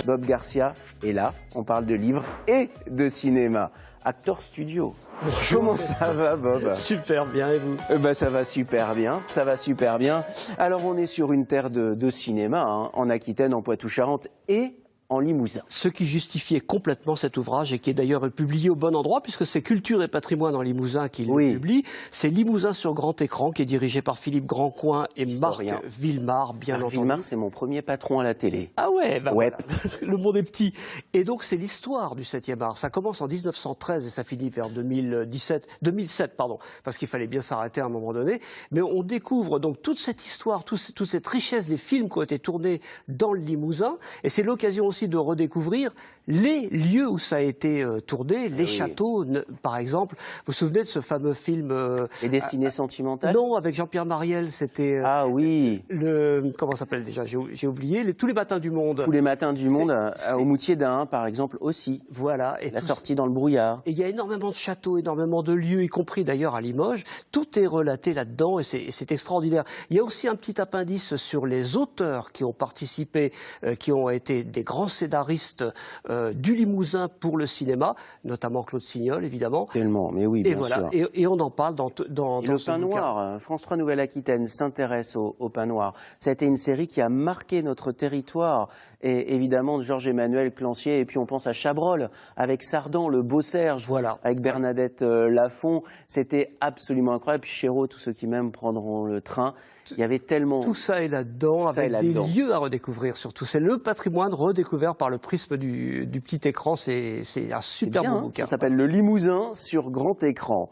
Bob Garcia est là, on parle de livres et de cinéma. Actor Studio. Comment ça va, Bob? Super bien, et vous? Ça va super bien, ça va super bien. Alors on est sur une terre de cinéma, hein, en Aquitaine, en Poitou-Charentes et en Limousin. Ce qui justifiait complètement cet ouvrage et qui est d'ailleurs publié au bon endroit puisque c'est Culture et Patrimoine en Limousin qui le publie. C'est Limousin sur grand écran qui est dirigé par Philippe Grandcoin et Historien. Marc Villemar, bien entendu. Villemar, c'est mon premier patron à la télé. Ah ouais, ouais. Voilà. Le monde est petit. Et donc c'est l'histoire du 7e art. Ça commence en 1913 et ça finit vers 2007, parce qu'il fallait bien s'arrêter à un moment donné. Mais on découvre donc toute cette histoire, toute cette richesse des films qui ont été tournés dans le Limousin. Et c'est l'occasion aussi de redécouvrir les lieux où ça a été tourné, les châteaux, par exemple. Vous vous souvenez de ce fameux film Les Destinées sentimentales? Non, avec Jean-Pierre Mariel, c'était... ah oui. Comment ça s'appelle déjà? J'ai oublié. Tous les matins du monde. Tous les matins du monde, au Moutier d'Ain, par exemple, aussi. Voilà. Et la sortie dans le brouillard. Et il y a énormément de châteaux, énormément de lieux, y compris d'ailleurs à Limoges. Tout est relaté là-dedans et c'est extraordinaire. Il y a aussi un petit appendice sur les auteurs qui ont participé, qui ont été des grands scénaristes du Limousin pour le cinéma, notamment Claude Signol, évidemment. Tellement, mais oui, bien sûr. Et on en parle dans le Pain Noir, France 3 Nouvelle-Aquitaine s'intéresse au Pain Noir. Ça a été une série qui a marqué notre territoire. Et évidemment, Georges-Emmanuel Clancier, et puis on pense à Chabrol, avec Sardan, le beau Serge, avec Bernadette Lafont. C'était absolument incroyable. Puis Chéreau, tous ceux qui m'aiment prendront le train. Il y avait tellement... Tout ça est là-dedans, avec des lieux à redécouvrir surtout. C'est le patrimoine redécouvert par le prisme du petit écran. C'est un super beau bouquin. Ça s'appelle Le Limousin sur grand écran.